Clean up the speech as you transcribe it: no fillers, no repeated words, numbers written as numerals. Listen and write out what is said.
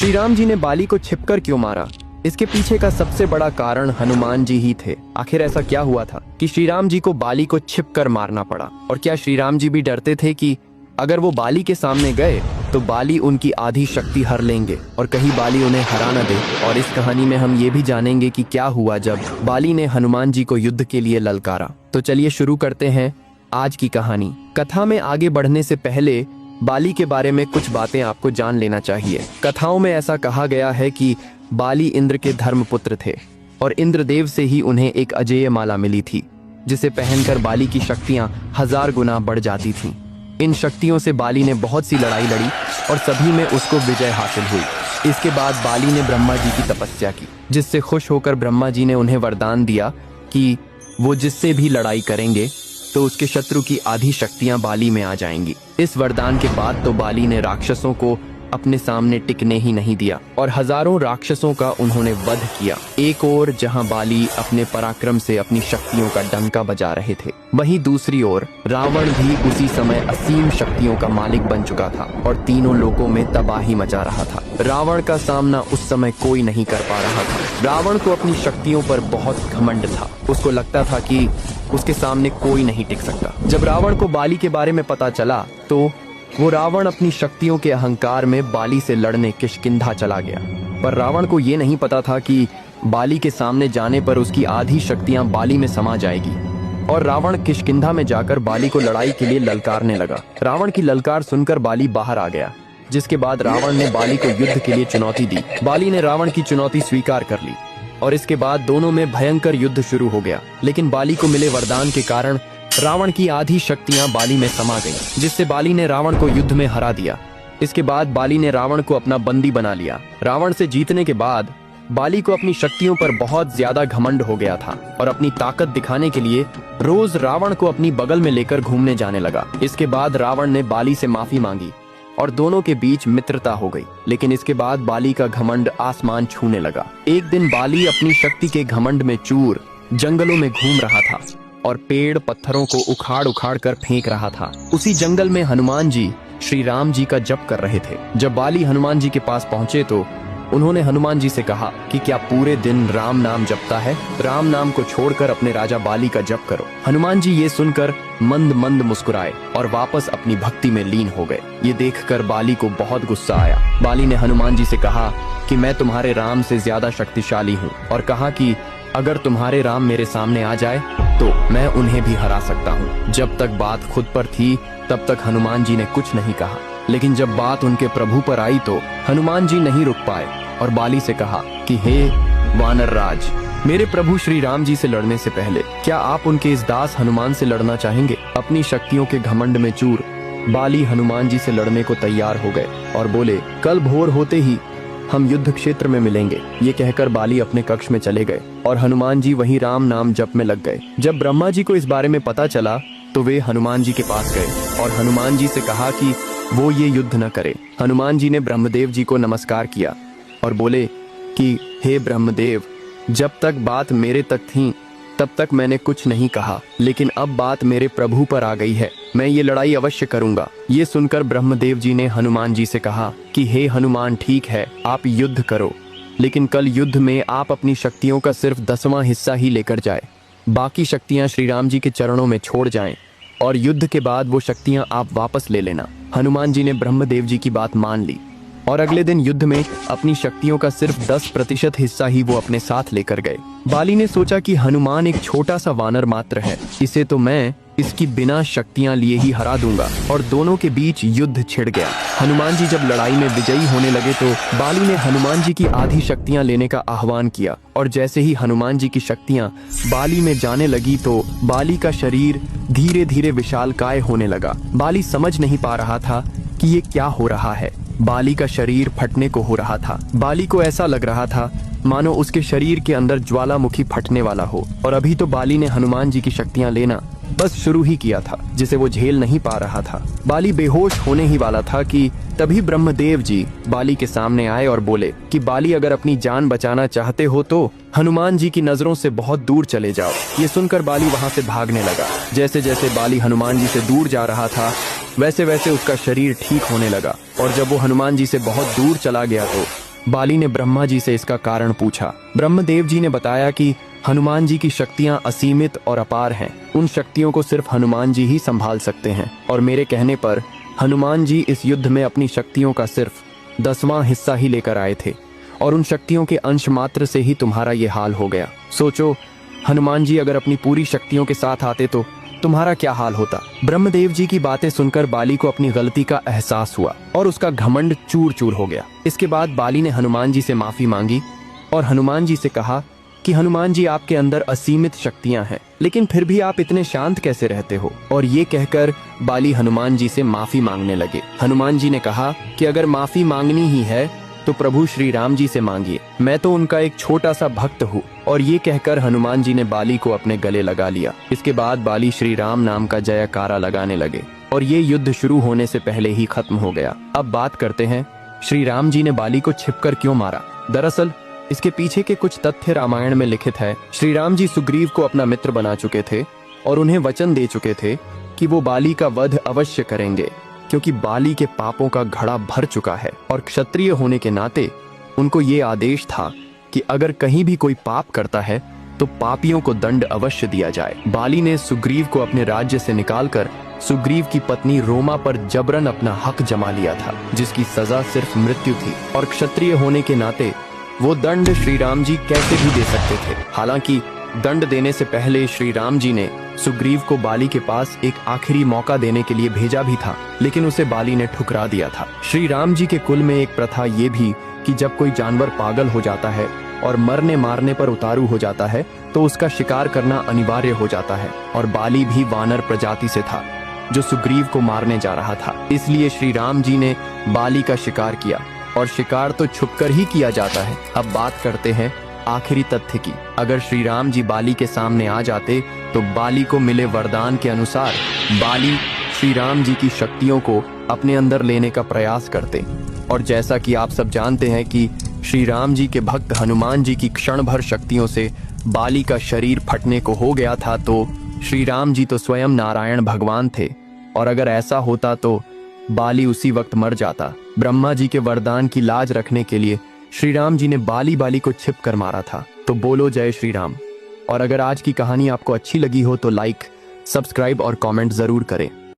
श्री राम जी ने बाली को छिपकर क्यों मारा? इसके पीछे का सबसे बड़ा कारण हनुमान जी ही थे। आखिर ऐसा क्या हुआ था कि श्री राम जी को बाली को छिपकर मारना पड़ा? और क्या श्री राम जी भी डरते थे कि अगर वो बाली के सामने गए तो बाली उनकी आधी शक्ति हर लेंगे और कहीं बाली उन्हें हरा न दे? और इस कहानी में हम ये भी जानेंगे कि क्या हुआ जब बाली ने हनुमान जी को युद्ध के लिए ललकारा। तो चलिए शुरू करते हैं आज की कहानी। कथा में आगे बढ़ने से पहले बाली के बारे में कुछ बातें आपको जान लेना चाहिए। कथाओं में ऐसा कहा गया है कि बाली इंद्र के धर्मपुत्र थे और इंद्रदेव से ही उन्हें एक अजेय माला मिली थी, जिसे पहनकर बाली की शक्तियां 1000 गुना बढ़ जाती थीं। इन शक्तियों से बाली ने बहुत सी लड़ाई लड़ी और सभी में उसको विजय हासिल हुई। इसके बाद बाली ने ब्रह्मा जी की तपस्या की, जिससे खुश होकर ब्रह्मा जी ने उन्हें वरदान दिया कि वो जिससे भी लड़ाई करेंगे तो उसके शत्रु की आधी शक्तियां बाली में आ जाएंगी। इस वरदान के बाद तो बाली ने राक्षसों को अपने सामने टिकने ही नहीं दिया और हजारों राक्षसों का उन्होंने वध किया। एक ओर जहां बाली अपने पराक्रम से अपनी शक्तियों का डंका बजा रहे थे, वहीं दूसरी ओर रावण भी उसी समय असीम शक्तियों का मालिक बन चुका था और तीनों लोकों में तबाही मचा रहा था। रावण का सामना उस समय कोई नहीं कर पा रहा था। रावण को अपनी शक्तियों पर बहुत घमंड था। उसको लगता था कि उसके सामने कोई नहीं टिक सकता। जब रावण को बाली के बारे में पता चला तो वो रावण अपनी शक्तियों के अहंकार में बाली से लड़ने किष्किंधा चला गया। पर रावण को ये नहीं पता था कि बाली के सामने जाने पर उसकी आधी शक्तियां बाली में समा जाएगी। और रावण किष्किंधा में जाकर बाली को लड़ाई के लिए ललकारने लगा। रावण की ललकार सुनकर बाली बाहर आ गया, जिसके बाद रावण ने बाली को युद्ध के लिए चुनौती दी। बाली ने रावण की चुनौती स्वीकार कर ली और इसके बाद दोनों में भयंकर युद्ध शुरू हो गया। लेकिन बाली को मिले वरदान के कारण रावण की आधी शक्तियां बाली में समा गईं, जिससे बाली ने रावण को युद्ध में हरा दिया। इसके बाद बाली ने रावण को अपना बंदी बना लिया। रावण से जीतने के बाद बाली को अपनी शक्तियों पर बहुत ज्यादा घमंड हो गया था और अपनी ताकत दिखाने के लिए रोज रावण को अपनी बगल में लेकर घूमने जाने लगा। इसके बाद रावण ने बाली से माफी मांगी और दोनों के बीच मित्रता हो गई। लेकिन इसके बाद बाली का घमंड आसमान छूने लगा। एक दिन बाली अपनी शक्ति के घमंड में चूर जंगलों में घूम रहा था और पेड़ पत्थरों को उखाड़ उखाड़ कर फेंक रहा था। उसी जंगल में हनुमान जी श्री राम जी का जप कर रहे थे। जब बाली हनुमान जी के पास पहुंचे तो उन्होंने हनुमान जी से कहा कि क्या पूरे दिन राम नाम जपता है? राम नाम को छोड़कर अपने राजा बाली का जप करो। हनुमान जी ये सुनकर मंद मंद मुस्कुराए और वापस अपनी भक्ति में लीन हो गए। ये देखकर बाली को बहुत गुस्सा आया। बाली ने हनुमान जी से कहा कि मैं तुम्हारे राम से ज्यादा शक्तिशाली हूँ और कहा कि अगर तुम्हारे राम मेरे सामने आ जाए तो मैं उन्हें भी हरा सकता हूँ। जब तक बात खुद पर थी तब तक हनुमान जी ने कुछ नहीं कहा, लेकिन जब बात उनके प्रभु पर आई तो हनुमान जी नहीं रुक पाए और बाली से कहा कि हे वानर राज, मेरे प्रभु श्री राम जी से लड़ने से पहले क्या आप उनके इस दास हनुमान से लड़ना चाहेंगे? अपनी शक्तियों के घमंड में चूर बाली हनुमान जी से लड़ने को तैयार हो गए और बोले, कल भोर होते ही हम युद्ध क्षेत्र में मिलेंगे। ये कहकर बाली अपने कक्ष में चले गए और हनुमान जी वहीं राम नाम जप में लग गए। जब ब्रह्मा जी को इस बारे में पता चला तो वे हनुमान जी के पास गए और हनुमान जी से कहा कि वो ये युद्ध न करे। हनुमान जी ने ब्रह्मदेव जी को नमस्कार किया और बोले कि हे ब्रह्मदेव, जब तक बात मेरे तक थी तब तक मैंने कुछ नहीं कहा, लेकिन अब बात मेरे प्रभु पर आ गई है, मैं ये लड़ाई अवश्य करूंगा। ये सुनकर ब्रह्मदेव जी ने हनुमान जी से कहा कि हे हनुमान, ठीक है, आप युद्ध करो, लेकिन कल युद्ध में आप अपनी शक्तियों का सिर्फ 10वां हिस्सा ही लेकर जाए। बाकी शक्तियां श्री राम जी के चरणों में छोड़ जाएं और युद्ध के बाद वो शक्तियां आप वापस ले लेना। हनुमान जी ने ब्रह्मदेव जी की बात मान ली और अगले दिन युद्ध में अपनी शक्तियों का सिर्फ 10% हिस्सा ही वो अपने साथ लेकर गए। बाली ने सोचा कि हनुमान एक छोटा सा वानर मात्र है, इसे तो मैं इसकी बिना शक्तियां लिए ही हरा दूंगा। और दोनों के बीच युद्ध छिड़ गया। हनुमान जी जब लड़ाई में विजयी होने लगे तो बाली ने हनुमान जी की आधी शक्तियां लेने का आह्वान किया और जैसे ही हनुमान जी की शक्तियां बाली में जाने लगी तो बाली का शरीर धीरे धीरे विशालकाय होने लगा। बाली समझ नहीं पा रहा था कि ये क्या हो रहा है। बाली का शरीर फटने को हो रहा था। बाली को ऐसा लग रहा था मानो उसके शरीर के अंदर ज्वालामुखी फटने वाला हो। और अभी तो बाली ने हनुमान जी की शक्तियां लेना बस शुरू ही किया था, जिसे वो झेल नहीं पा रहा था। बाली बेहोश होने ही वाला था कि तभी ब्रह्मदेव जी बाली के सामने आए और बोले कि बाली, अगर अपनी जान बचाना चाहते हो तो हनुमान जी की नजरों से बहुत दूर चले जाओ। ये सुनकर बाली वहां से भागने लगा। जैसे जैसे बाली हनुमान जी से दूर जा रहा था वैसे वैसे उसका शरीर ठीक होने लगा और जब वो हनुमान जी से बहुत दूर चला गया तो बाली ने ब्रह्मा जी से इसका कारण पूछा। ब्रह्मदेव जी ने बताया कि हनुमान जी की शक्तियां असीमित और अपार हैं। उन शक्तियों को सिर्फ हनुमान जी ही संभाल सकते हैं और मेरे कहने पर हनुमान जी इस युद्ध में अपनी शक्तियों का सिर्फ 10वां हिस्सा ही लेकर आए थे और उन शक्तियों के अंश मात्र से ही तुम्हारा ये हाल हो गया। सोचो, हनुमान जी अगर अपनी पूरी शक्तियों के साथ आते तो तुम्हारा क्या हाल होता। ब्रह्मदेव जी की बातें सुनकर बाली को अपनी गलती का एहसास हुआ और उसका घमंड चूर चूर हो गया। इसके बाद बाली ने हनुमान जी से माफी मांगी और हनुमान जी से कहा कि हनुमान जी, आपके अंदर असीमित शक्तियां हैं, लेकिन फिर भी आप इतने शांत कैसे रहते हो। और ये कहकर बाली हनुमान जी से माफी मांगने लगे। हनुमान जी ने कहा कि अगर माफी मांगनी ही है तो प्रभु श्री राम जी से मांगिए, मैं तो उनका एक छोटा सा भक्त हूँ। और ये कहकर हनुमान जी ने बाली को अपने गले लगा लिया। इसके बाद बाली श्री राम नाम का जयकारा लगाने लगे और ये युद्ध शुरू होने से पहले ही खत्म हो गया। अब बात करते हैं श्री राम जी ने बाली को छिपकर क्यों मारा। दरअसल इसके पीछे के कुछ तथ्य रामायण में लिखित है। श्री राम जी सुग्रीव को अपना मित्र बना चुके थे और उन्हें वचन दे चुके थे कि वो बाली का वध अवश्य करेंगे, क्योंकि बाली के पापों का घड़ा भर चुका है और क्षत्रिय होने के नाते उनको ये आदेश था कि अगर कहीं भी कोई पाप करता है तो पापियों को दंड अवश्य दिया जाए। बाली ने सुग्रीव को अपने राज्य से निकालकर सुग्रीव की पत्नी रोमा पर जबरन अपना हक जमा लिया था, जिसकी सजा सिर्फ मृत्यु थी और क्षत्रिय होने के नाते वो दंड श्री राम जी कैसे भी दे सकते थे। हालांकि दंड देने से पहले श्री राम जी ने सुग्रीव को बाली के पास एक आखिरी मौका देने के लिए भेजा भी था, लेकिन उसे बाली ने ठुकरा दिया था। श्री राम जी के कुल में एक प्रथा ये भी कि जब कोई जानवर पागल हो जाता है और मरने मारने पर उतारू हो जाता है तो उसका शिकार करना अनिवार्य हो जाता है, और बाली भी वानर प्रजाति से था जो सुग्रीव को मारने जा रहा था। इसलिए श्री राम जी ने बाली का शिकार किया, और शिकार तो छुपकर ही किया जाता है। अब बात करते हैं आखिरी तथ्य की। अगर श्री राम जी बाली के सामने आ जाते तो बाली को मिले वरदान के अनुसार बाली श्री राम जी की शक्तियों को अपने अंदर लेने का प्रयास करते। और जैसा कि आप सब जानते हैं कि श्री राम जी के भक्त हनुमान जी की क्षण भर शक्तियों से बाली का शरीर फटने को हो गया था, तो श्री राम जी तो स्वयं नारायण भगवान थे, और अगर ऐसा होता तो बाली उसी वक्त मर जाता। ब्रह्मा जी के वरदान की लाज रखने के लिए श्री राम जी ने बाली को छिप कर मारा था। तो बोलो जय श्री राम। और अगर आज की कहानी आपको अच्छी लगी हो तो लाइक, सब्सक्राइब और कमेंट जरूर करें।